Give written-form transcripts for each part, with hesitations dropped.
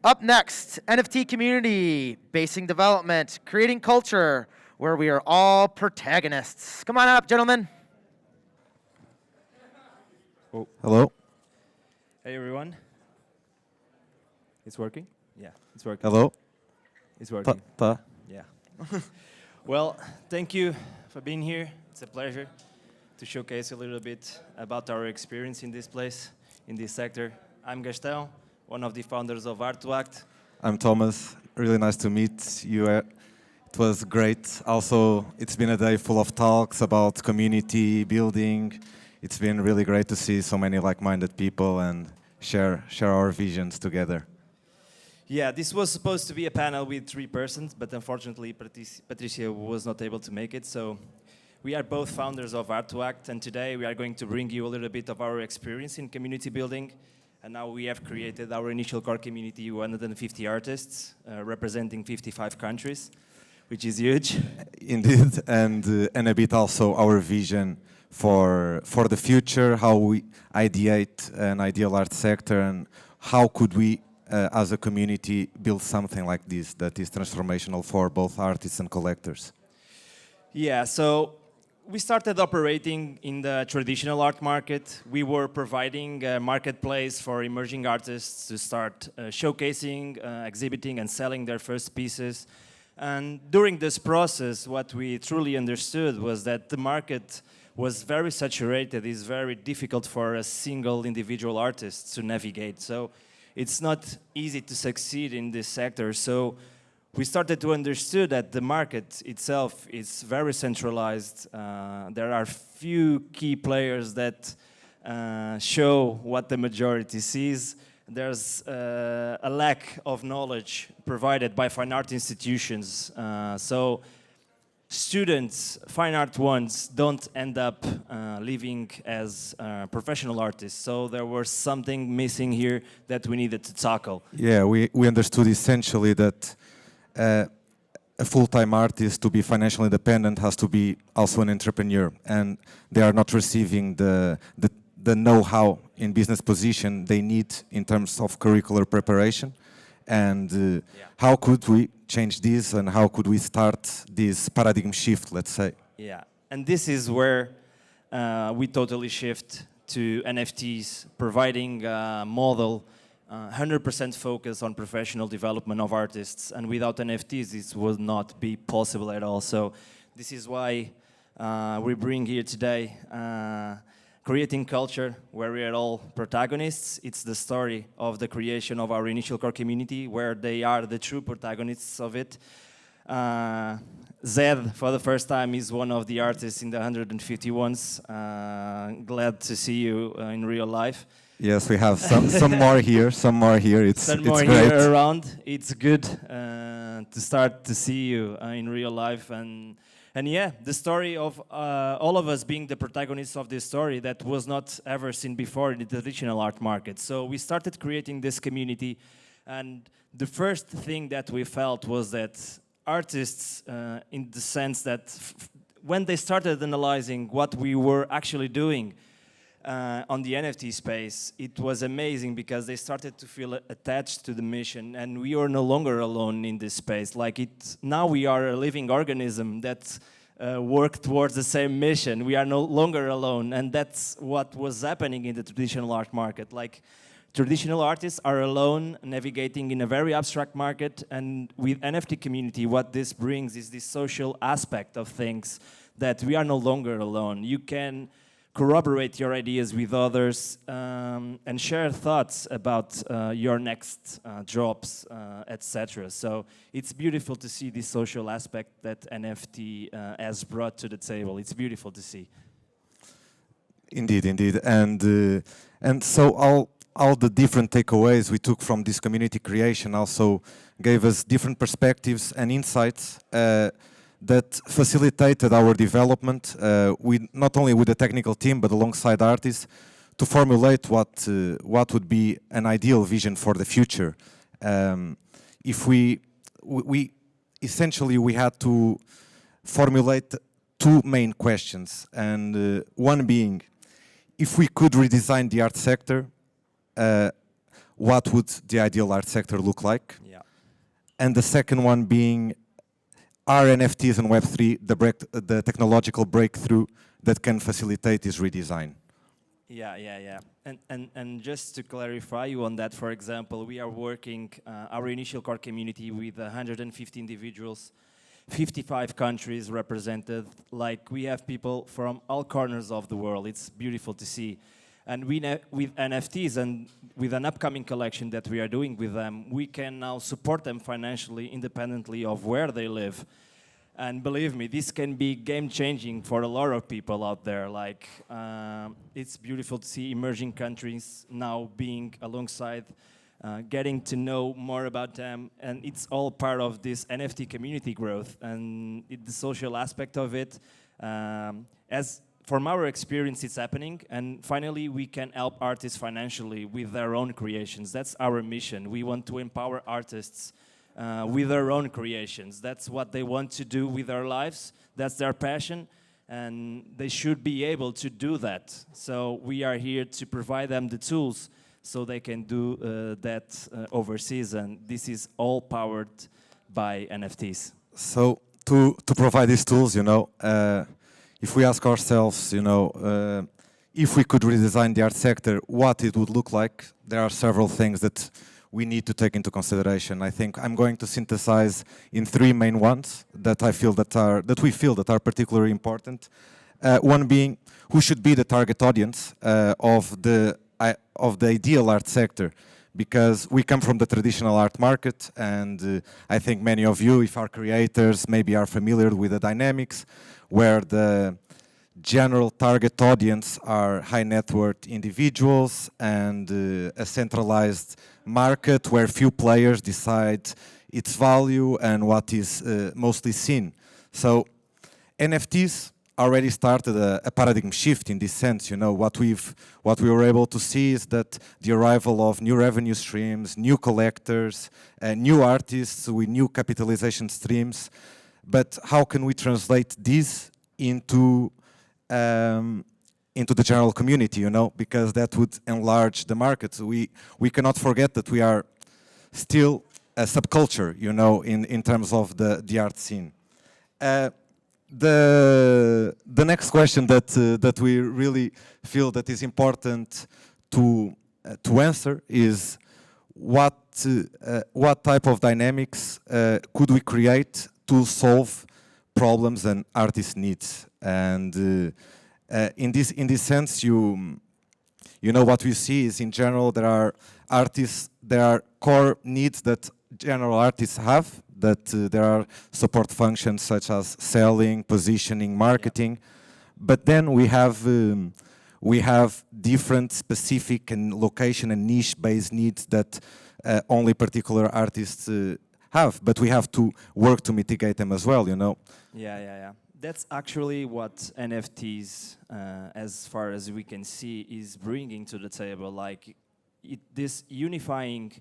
Up next, NFT Community, basing development, creating culture, where we are all protagonists. Come on up, gentlemen. Oh. Hello. Hey everyone. It's working? Yeah, it's working. Hello. It's working. Ta. Yeah. Well, thank you for being here. It's a pleasure to showcase a little bit about our experience in this place, in this sector. I'm Gastão, one of the founders of Art2Act. I'm Thomas. Really nice to meet you. It was great. Also, it's been a day full of talks about community building. It's been really great to see so many like-minded people and share our visions together. Yeah, this was supposed to be a panel with 3 persons, but unfortunately Patricia was not able to make it. So we are both founders of Art2Act, and today we are going to bring you a little bit of our experience in community building. And now we have created our initial core community, 150 artists, representing 55 countries, which is huge. Indeed, and a bit also our vision for the future, how we ideate an ideal art sector, and how could we, as a community, build something like this that is transformational for both artists and collectors. Yeah, so we started operating in the traditional art market. We were providing a marketplace for emerging artists to start showcasing, exhibiting and selling their first pieces. And during this process, what we truly understood was that the market was very saturated. It's very difficult for a single individual artist to navigate. So it's not easy to succeed in this sector. So we started to understand that the market itself is very centralized. There are few key players that show what the majority sees. There's a lack of knowledge provided by fine art institutions. So students, fine art ones, don't end up living as professional artists. So there was something missing here that we needed to tackle. Yeah, we understood essentially that a full-time artist, to be financially independent, has to be also an entrepreneur, and they are not receiving the know-how in business position they need in terms of curricular preparation. And how could we change this, and how could we start this paradigm shift, let's say? Yeah, and this is where we totally shift to NFTs, providing a model 100% focus on professional development of artists, and without NFTs this would not be possible at all. So this is why we bring here today creating culture, where we are all protagonists. It's the story of the creation of our initial core community, where they are the true protagonists of it. Zed, for the first time, is one of the artists in the 151s. Glad to see you in real life. Yes, we have some more here. It's great. Here around. It's good to start to see you in real life, and yeah, the story of all of us being the protagonists of this story that was not ever seen before in the traditional art market. So we started creating this community, and the first thing that we felt was that artists, in the sense that when they started analyzing what we were actually doing on the NFT space, it was amazing because they started to feel attached to the mission, and we are no longer alone in this space. Now we are a living organism that work towards the same mission. We are no longer alone, and that's what was happening in the traditional art market. Like, traditional artists are alone, navigating in a very abstract market, and with NFT community, what this brings is this social aspect of things, that we are no longer alone. You can corroborate your ideas with others, and share thoughts about your next drops, etc. So it's beautiful to see this social aspect that NFT has brought to the table. It's beautiful to see. Indeed, and so all the different takeaways we took from this community creation also gave us different perspectives and insights that facilitated our development, not only with the technical team but alongside artists, to formulate what would be an ideal vision for the future. If we essentially had to formulate 2 main questions, and one being, if we could redesign the art sector, what would the ideal art sector look like? Yeah. And the second one being, are NFTs and Web3 the technological breakthrough that can facilitate this redesign? Yeah. And just to clarify you on that, for example, we are working our initial core community with 150 individuals, 55 countries represented. Like, we have people from all corners of the world. It's beautiful to see. And with NFTs and with an upcoming collection that we are doing with them, we can now support them financially independently of where they live. And believe me, this can be game-changing for a lot of people out there. Like, it's beautiful to see emerging countries now being alongside, getting to know more about them, and it's all part of this NFT community growth and the social aspect of it. As from our experience, it's happening, and finally we can help artists financially with their own creations. That's our mission. We want to empower artists with their own creations. That's what they want to do with their lives. That's their passion, and they should be able to do that. So we are here to provide them the tools so they can do that overseas, and this is all powered by NFTs. So to provide these tools, if we ask ourselves, if we could redesign the art sector, what it would look like, there are several things that we need to take into consideration. I think I'm going to synthesize in three main ones that we feel that are particularly important. One being, who should be the target audience of the ideal art sector, because we come from the traditional art market, and I think many of you, if are creators, maybe are familiar with the dynamics, where the general target audience are high net worth individuals and a centralized market where few players decide its value and what is mostly seen. So NFTs already started a paradigm shift in this sense. What we were able to see is that the arrival of new revenue streams, new collectors, new artists with new capitalization streams. But how can we translate this into the general community? Because that would enlarge the market. We cannot forget that we are still a subculture, in terms of the art scene. The next question that we really feel that is important to answer is what type of dynamics could we create to solve problems and artist needs. And in this sense, what we see is, in general, there are core needs that general artists have, that there are support functions such as selling, positioning, marketing. But then we have different specific and location and niche-based needs that only particular artists have, but we have to work to mitigate them as well, Yeah. That's actually what NFTs, as far as we can see, is bringing to the table. Like, this unifying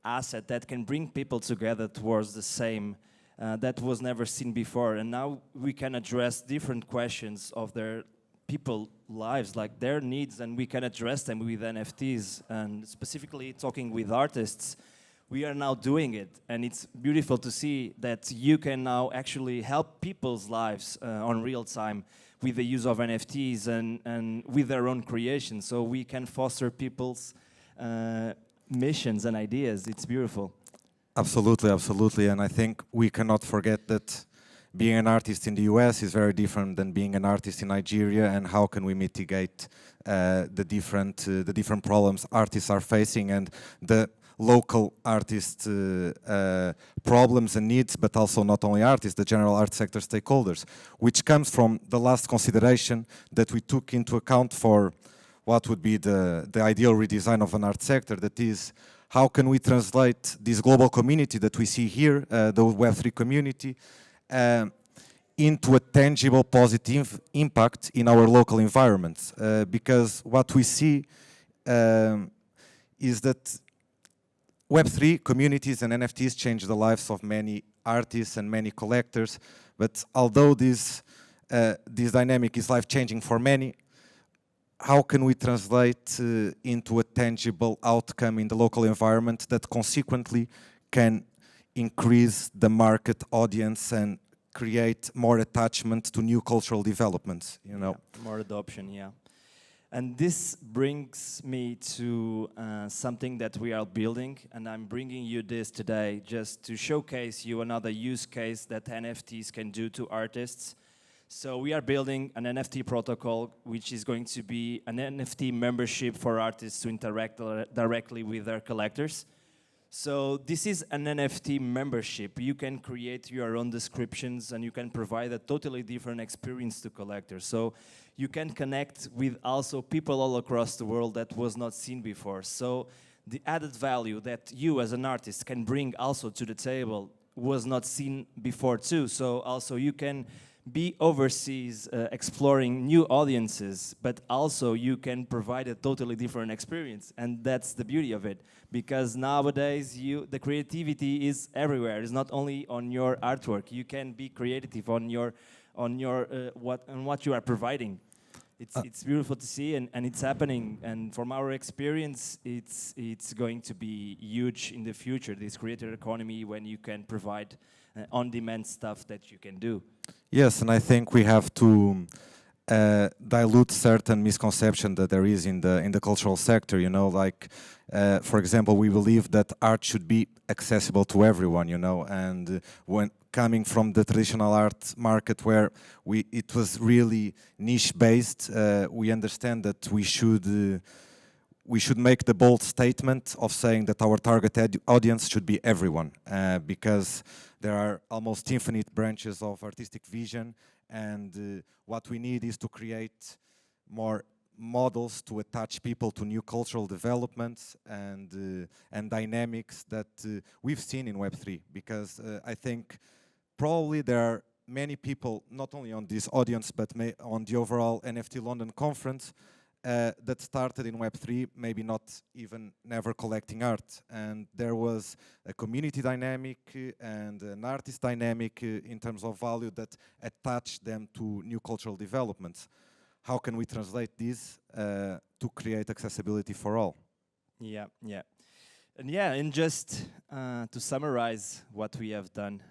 asset that can bring people together towards the same, that was never seen before. And now we can address different questions of their people lives, like their needs, and we can address them with NFTs. And specifically talking with artists, we are now doing it, and it's beautiful to see that you can now actually help people's lives on real time with the use of NFTs and with their own creation. So we can foster people's missions and ideas. It's beautiful. Absolutely, and I think we cannot forget that being an artist in the US is very different than being an artist in Nigeria, and how can we mitigate the different problems artists are facing, and the local artist problems and needs, but also not only artists, the general art sector stakeholders, which comes from the last consideration that we took into account for what would be the ideal redesign of an art sector. That is, how can we translate this global community that we see here, the Web3 community, into a tangible positive impact in our local environments? Because what we see is that Web3 communities and NFTs change the lives of many artists and many collectors, but although this dynamic is life-changing for many, how can we translate into a tangible outcome in the local environment that consequently can increase the market audience and create more attachment to new cultural developments, you know? Yeah, more adoption, yeah. And this brings me to something that we are building, and I'm bringing you this today just to showcase you another use case that NFTs can do to artists. So we are building an NFT protocol, which is going to be an NFT membership for artists to interact directly with their collectors. So this is an NFT membership. You can create your own descriptions and you can provide a totally different experience to collectors. So you can connect with also people all across the world that was not seen before. So the added value that you as an artist can bring also to the table was not seen before too. So also you can be overseas exploring new audiences, but also you can provide a totally different experience, and that's the beauty of it. Because nowadays, the creativity is everywhere. It's not only on your artwork. You can be creative on what you are providing. It's beautiful to see, and it's happening. And from our experience, it's going to be huge in the future. This creator economy, when you can provide on-demand stuff that you can do. Yes, and I think we have to dilute certain misconception that there is in the cultural sector. You know, like for example, we believe that art should be accessible to everyone. You know, and when coming from the traditional art market where it was really niche based, we understand that we should make the bold statement of saying that our target audience should be everyone, because there are almost infinite branches of artistic vision, and what we need is to create more models to attach people to new cultural developments and dynamics that we've seen in Web3. Because I think probably there are many people, not only on this audience, but on the overall NFT London conference, that started in Web3, maybe not even never collecting art. And there was a community dynamic and an artist dynamic in terms of value that attached them to new cultural developments. How can we translate this to create accessibility for all? Yeah, yeah. And just to summarize what we have done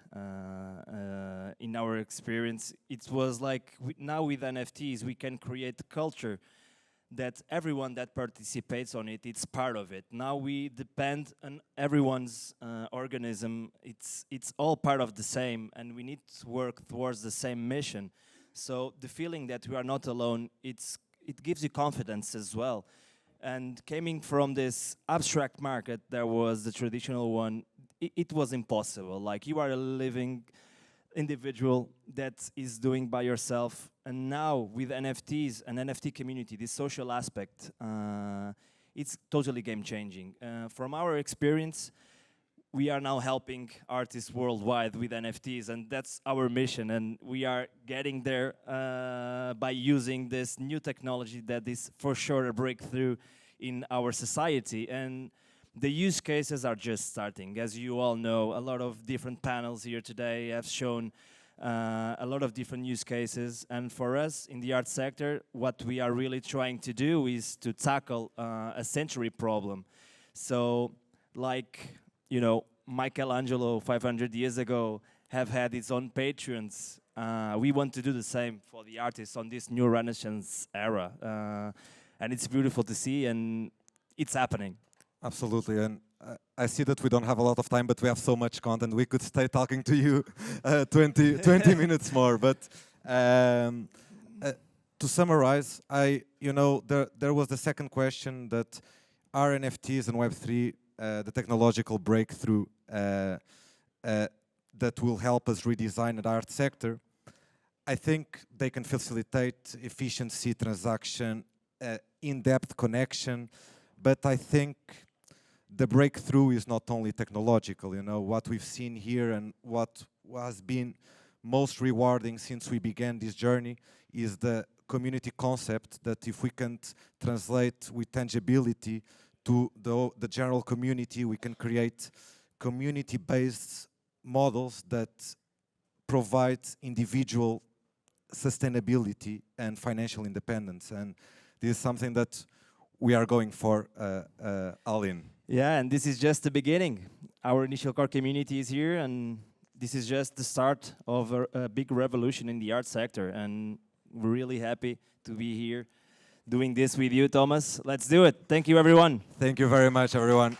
in our experience, it was like now with NFTs we can create culture that everyone that participates on it, it's part of it. Now we depend on everyone's organism. It's all part of the same, and we need to work towards the same mission. So the feeling that we are not alone, it gives you confidence as well. And coming from this abstract market, there was the traditional one. It was impossible. Like, you are a living individual that is doing by yourself, and now with NFTs and NFT community, this social aspect, it's totally game-changing. From our experience, we are now helping artists worldwide with NFTs, and that's our mission, and we are getting there by using this new technology that is for sure a breakthrough in our society. And the use cases are just starting. As you all know, a lot of different panels here today have shown a lot of different use cases. And for us in the art sector, what we are really trying to do is to tackle a century problem. So, like, you know, Michelangelo 500 years ago have had its own patrons. We want to do the same for the artists on this new Renaissance era. And it's beautiful to see, and it's happening. Absolutely, and I see that we don't have a lot of time, but we have so much content. We could stay talking to you 20 minutes more. But to summarize, there was the second question, that are NFTs and Web3 the technological breakthrough that will help us redesign the art sector? I think they can facilitate efficiency, transaction, in-depth connection, but I think the breakthrough is not only technological. You know, what we've seen here and what has been most rewarding since we began this journey is the community concept, that if we can translate with tangibility to the general community, we can create community-based models that provide individual sustainability and financial independence. And This is something that we are going for all in. Yeah, and this is just the beginning. Our initial core community is here, and this is just the start of a big revolution in the art sector. And we're really happy to be here doing this with you, Tomás. Let's do it. Thank you, everyone. Thank you very much, everyone.